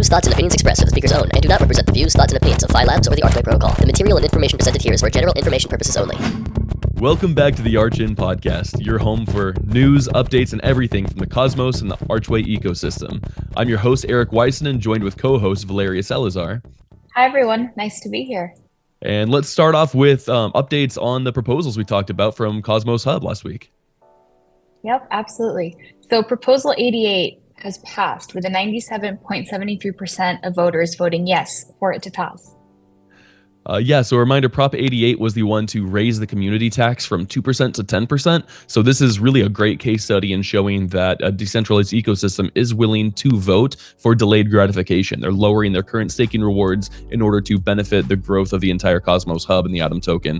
views, thoughts, and opinions expressed are the speaker's own and do not represent the views, thoughts, and opinions of Phi Labs or the Archway Protocol. The material and information presented here is for general information purposes only. Welcome back to the Arch-In podcast, your home for news, updates, and everything from the Cosmos and the Archway ecosystem. I'm your host, Eric Weissman, joined with co-host Valeria Salazar. Hi, everyone. Nice to be here. And let's start off with updates on the proposals we talked about from Cosmos Hub last week. Yep, absolutely. So Proposal 88 has passed with a 97.73% of voters voting yes for it to pass. So a reminder, Prop 88 was the one to raise the community tax from 2% to 10%. So this is really a great case study in showing that a decentralized ecosystem is willing to vote for delayed gratification. They're lowering their current staking rewards in order to benefit the growth of the entire Cosmos Hub and the Atom token.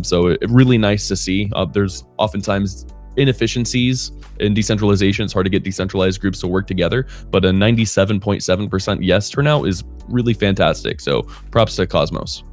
So really nice to see. There's oftentimes inefficiencies in decentralization. It's hard to get decentralized groups to work together, but a 97.7% yes turnout is really fantastic. So props to Cosmos.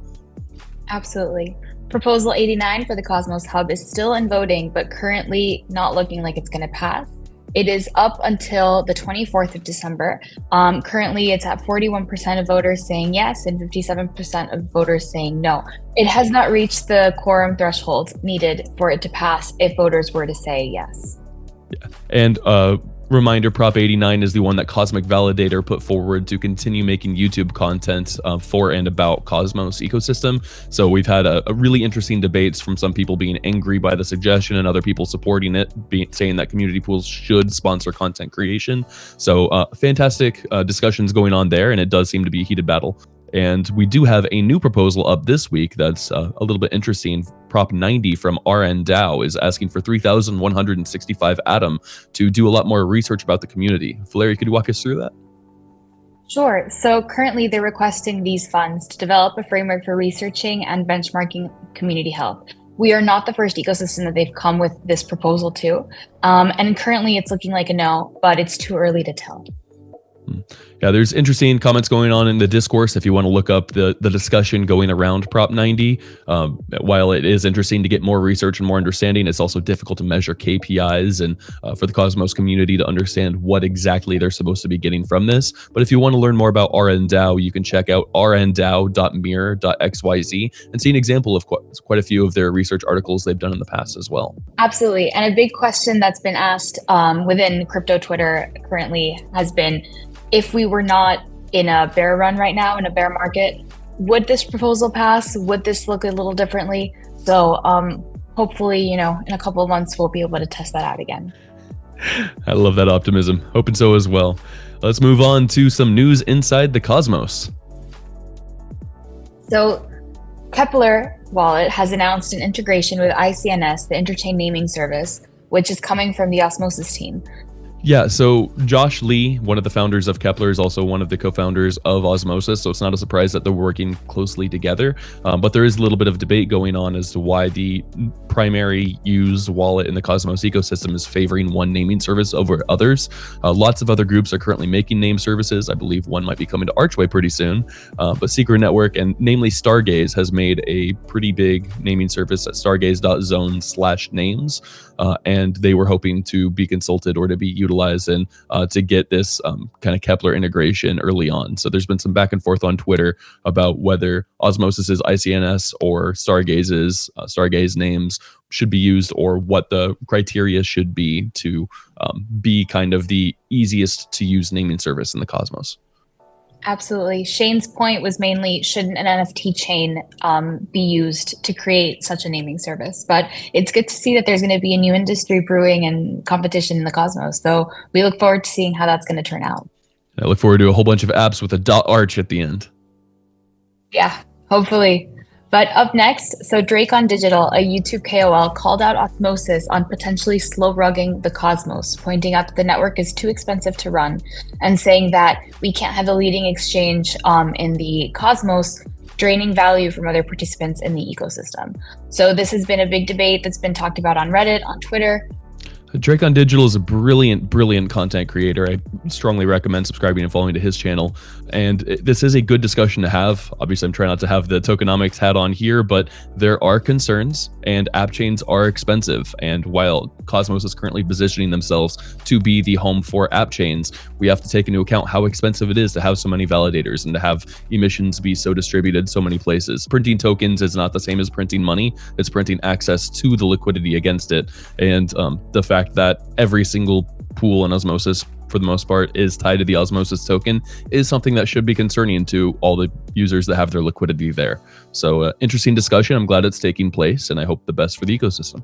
Absolutely. Proposal 89 for the Cosmos Hub is still in voting, but currently not looking like it's going to pass. It is up until the 24th of December. Currently, it's at 41% of voters saying yes and 57% of voters saying no. It has not reached the quorum threshold needed for it to pass if voters were to say yes. Yeah. And reminder, Prop 89 is the one that Cosmic Validator put forward to continue making YouTube content for and about Cosmos ecosystem. So we've had a really interesting debates from some people being angry by the suggestion and other people supporting it, saying that community pools should sponsor content creation. So fantastic discussions going on there, and it does seem to be a heated battle. And we do have a new proposal up this week that's a little bit interesting. Prop 90 from RNDAO is asking for 3,165 Atom to do a lot more research about the community. Valeria, could you walk us through that? Sure. So currently they're requesting these funds to develop a framework for researching and benchmarking community health. We are not the first ecosystem that they've come with this proposal to. And currently it's looking like a no, but it's too early to tell. Yeah, there's interesting comments going on in the discourse if you want to look up the discussion going around Prop 90. While it is interesting to get more research and more understanding, it's also difficult to measure KPIs and for the Cosmos community to understand what exactly they're supposed to be getting from this. But if you want to learn more about RNDAO, you can check out rndao.mirror.xyz and see an example of quite a few of their research articles they've done in the past as well. Absolutely. And a big question that's been asked within crypto Twitter currently has been, if we were not in a bear run right now, in a bear market, would this proposal pass? Would this look a little differently? So hopefully, in a couple of months, we'll be able to test that out again. I love that optimism. Hoping so as well. Let's move on to some news inside the Cosmos. So Kepler Wallet has announced an integration with ICNS, the Interchain Naming Service, which is coming from the Osmosis team. Yeah, so Josh Lee, one of the founders of Kepler, is also one of the co-founders of Osmosis, so it's not a surprise that they're working closely together. But there is a little bit of debate going on as to why the primary used wallet in the Cosmos ecosystem is favoring one naming service over others. Lots of other groups are currently making name services. I believe one might be coming to Archway pretty soon. But Secret Network, and namely Stargaze, has made a pretty big naming service at stargaze.zone/names. And they were hoping to be consulted or to be utilized and to get this kind of Kepler integration early on. So there's been some back and forth on Twitter about whether Osmosis's ICNS or Stargaze's Stargaze names should be used, or what the criteria should be to be kind of the easiest to use naming service in the Cosmos. Absolutely. Shane's point was mainly, shouldn't an NFT chain be used to create such a naming service? But it's good to see that there's going to be a new industry brewing and competition in the Cosmos. So we look forward to seeing how that's going to turn out. I look forward to a whole bunch of apps with a .arch at the end. Yeah, hopefully. But up next, so Drake on Digital, a YouTube KOL, called out Osmosis on potentially slow-rugging the Cosmos, pointing out that the network is too expensive to run and saying that we can't have a leading exchange in the Cosmos draining value from other participants in the ecosystem. So this has been a big debate that's been talked about on Reddit, on Twitter. Drake on Digital is a brilliant content creator. I strongly recommend subscribing and following to his channel. And this is a good discussion to have. Obviously, I'm trying not to have the tokenomics hat on here, but there are concerns and app chains are expensive. And while Cosmos is currently positioning themselves to be the home for app chains, we have to take into account how expensive it is to have so many validators and to have emissions be so distributed so many places. Printing tokens is not the same as printing money. It's printing access to the liquidity against it. And the fact that every single pool in Osmosis, for the most part, is tied to the Osmosis token is something that should be concerning to all the users that have their liquidity there. So interesting discussion. I'm glad it's taking place, and I hope the best for the ecosystem.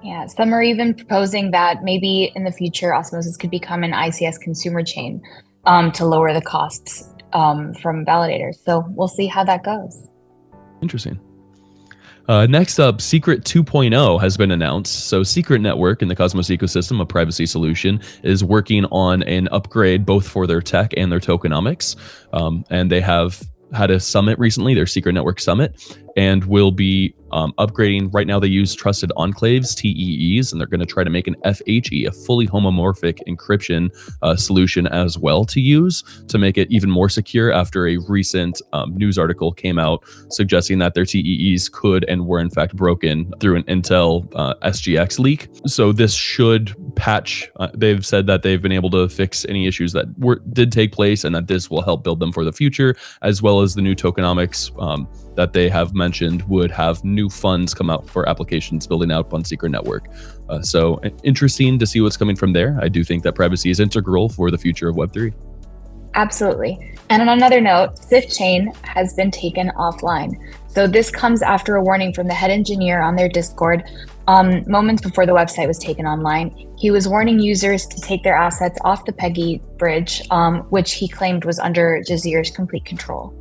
Yeah, some are even proposing that maybe in the future, Osmosis could become an ICS consumer chain to lower the costs from validators. So we'll see how that goes. Interesting. Next up, Secret 2.0 has been announced. So Secret Network in the Cosmos ecosystem, a privacy solution, is working on an upgrade both for their tech and their tokenomics. And they have had a summit recently, their Secret Network Summit, and will be upgrading. Right now they use Trusted Enclaves, TEEs, and they're going to try to make an FHE, a fully homomorphic encryption solution as well to use to make it even more secure after a recent news article came out suggesting that their TEEs could and were in fact broken through an Intel SGX leak. So this should patch, they've said that they've been able to fix any issues that did take place and that this will help build them for the future, as well as the new tokenomics that they have mentioned would have new funds come out for applications building out on Secret Network. So interesting to see what's coming from there. I do think that privacy is integral for the future of Web3. Absolutely. And on another note, Sifchain has been taken offline. So this comes after a warning from the head engineer on their Discord moments before the website was taken online. He was warning users to take their assets off the Peggy bridge, which he claimed was under Jazir's complete control.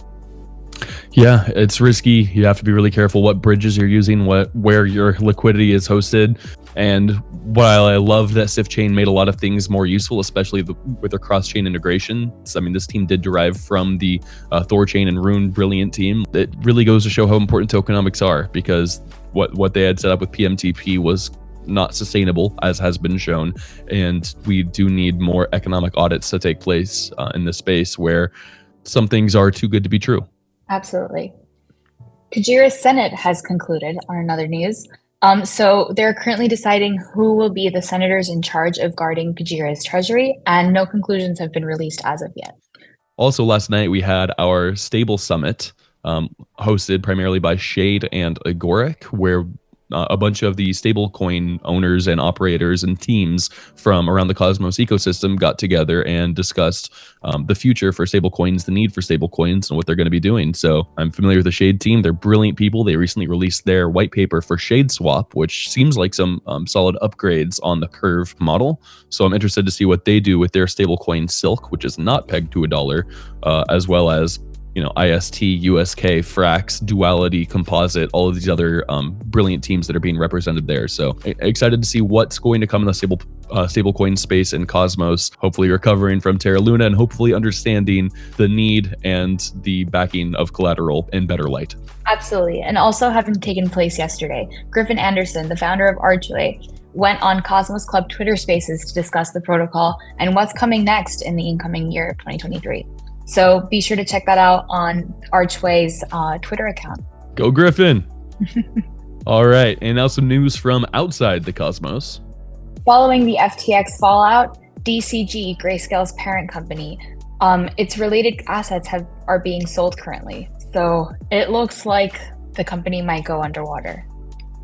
Yeah, it's risky. You have to be really careful what bridges you're using, where your liquidity is hosted. And while I love that Sifchain made a lot of things more useful, especially with their cross-chain integration, I mean, this team did derive from the Thorchain and Rune Brilliant team. It really goes to show how important tokenomics are, because what they had set up with PMTP was not sustainable, as has been shown. And we do need more economic audits to take place in this space where some things are too good to be true. Absolutely. Kujira's Senate has concluded on another news. So they're currently deciding who will be the senators in charge of guarding Kujira's treasury, and no conclusions have been released as of yet. Also, last night we had our stable summit hosted primarily by Shade and Agoric, where a bunch of the stablecoin owners and operators and teams from around the Cosmos ecosystem got together and discussed the future for stablecoins, the need for stablecoins, and what they're going to be doing. So I'm familiar with the Shade team. They're brilliant people. They recently released their white paper for Shade Swap, which seems like some solid upgrades on the Curve model. So I'm interested to see what they do with their stablecoin Silk, which is not pegged to $1, as well as IST, USK, Frax, Duality, Composite, all of these other brilliant teams that are being represented there. So excited to see what's going to come in the stablecoin space in Cosmos, hopefully recovering from Terra Luna and hopefully understanding the need and the backing of collateral in better light. Absolutely. And also having taken place yesterday, Griffin Anderson, the founder of Archway, went on Cosmos Club Twitter Spaces to discuss the protocol and what's coming next in the incoming year of 2023. So be sure to check that out on Archway's Twitter account. Go Griffin! All right, and now some news from outside the Cosmos. Following the FTX fallout, DCG, Grayscale's parent company, its related assets are being sold currently. So it looks like the company might go underwater.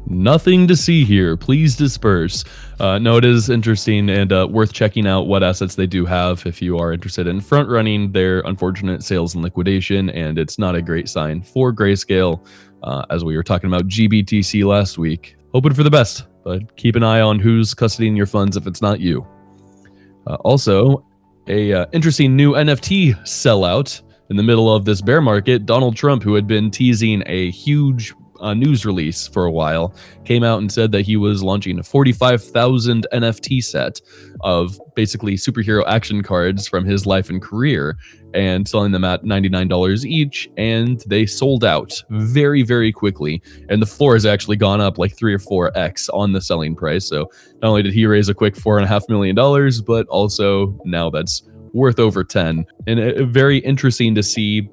Nothing to see here. Please disperse. No, it is interesting and worth checking out what assets they do have if you are interested in front running their unfortunate sales and liquidation. And it's not a great sign for Grayscale, as we were talking about GBTC last week. Hoping for the best, but keep an eye on who's custodying your funds if it's not you. Also, a interesting new NFT sellout in the middle of this bear market. Donald Trump, who had been teasing a huge news release for a while, came out and said that he was launching a 45,000 NFT set of basically superhero action cards from his life and career and selling them at $99 each. And they sold out very, very quickly. And the floor has actually gone up like 3 or 4x on the selling price. So not only did he raise a quick $4.5 million, but also now that's worth over 10. And very interesting to see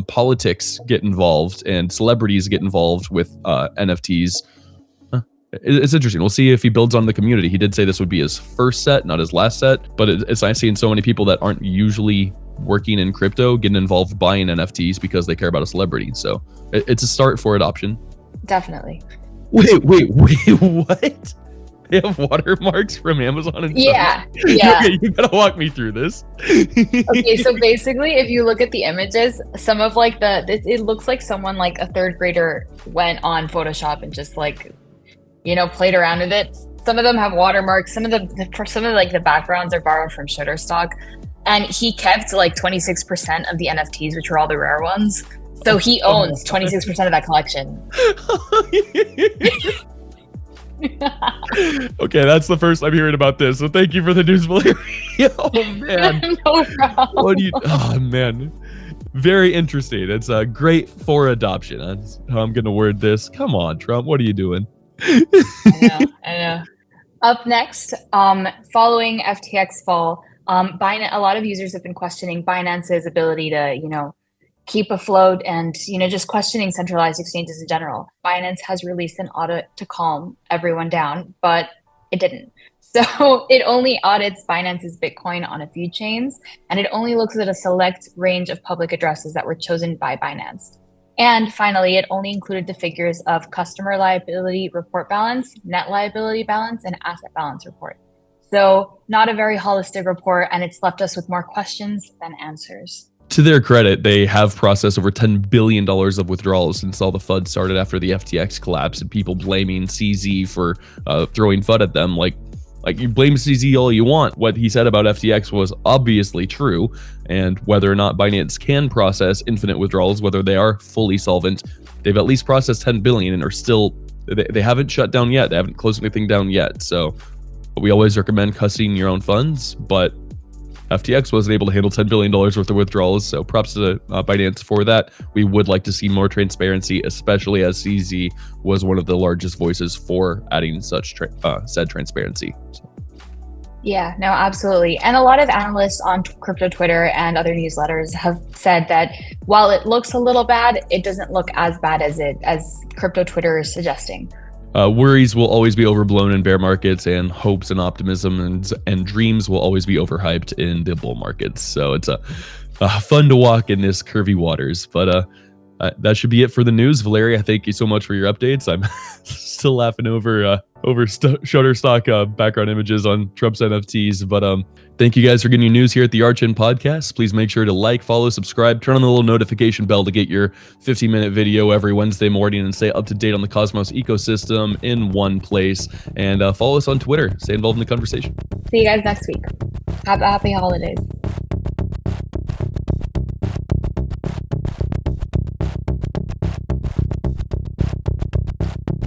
politics get involved and celebrities get involved with NFTs. It's interesting. We'll see if he builds on the community. He did say this would be his first set, not his last set, but it's nice seeing so many people that aren't usually working in crypto getting involved buying NFTs because they care about a celebrity. So it's a start for adoption. Definitely. Wait, what? They have watermarks from Amazon and yeah. Okay, you gotta walk me through this. Okay, so basically, if you look at the images, some of like it looks like someone like a third grader went on Photoshop and just like, played around with it. Some of them have watermarks. Some of the backgrounds are borrowed from Shutterstock, and he kept like 26% of the NFTs, which were all the rare ones. So he owns 26% of that collection. Okay, that's the first I'm hearing about this. So thank you for the news, Valeria. Oh man. No problem. Oh man. Very interesting. It's great for adoption. That's how I'm gonna word this. Come on, Trump. What are you doing? I know. Up next, following FTX fall, Binance, a lot of users have been questioning Binance's ability to, keep afloat and, just questioning centralized exchanges in general. Binance has released an audit to calm everyone down, but it didn't. So it only audits Binance's Bitcoin on a few chains, and it only looks at a select range of public addresses that were chosen by Binance. And finally, it only included the figures of customer liability report balance, net liability balance, and asset balance report. So not a very holistic report, and it's left us with more questions than answers. To their credit, they have processed over $10 billion of withdrawals since all the FUD started after the FTX collapse, and people blaming CZ for throwing FUD at them. Like you blame CZ all you want. What he said about FTX was obviously true, and whether or not Binance can process infinite withdrawals, whether they are fully solvent, they've at least processed 10 billion and are still, they haven't shut down yet. They haven't closed anything down yet. So we always recommend custodying your own funds, but FTX wasn't able to handle $10 billion worth of withdrawals, so props to Binance for that. We would like to see more transparency, especially as CZ was one of the largest voices for adding such said transparency. So. Yeah, no, absolutely. And a lot of analysts on crypto Twitter and other newsletters have said that while it looks a little bad, it doesn't look as bad as crypto Twitter is suggesting. Worries will always be overblown in bear markets, and hopes and optimism and dreams will always be overhyped in the bull markets. So it's fun to walk in this curvy waters. But that should be it for the news. Valeria, thank you so much for your updates. I'm still laughing over Shutterstock background images on Trump's NFTs. But thank you guys for getting your news here at the Archway Podcast. Please make sure to like, follow, subscribe, turn on the little notification bell to get your 15-minute video every Wednesday morning and stay up to date on the Cosmos ecosystem in one place. And follow us on Twitter. Stay involved in the conversation. See you guys next week. Happy holidays.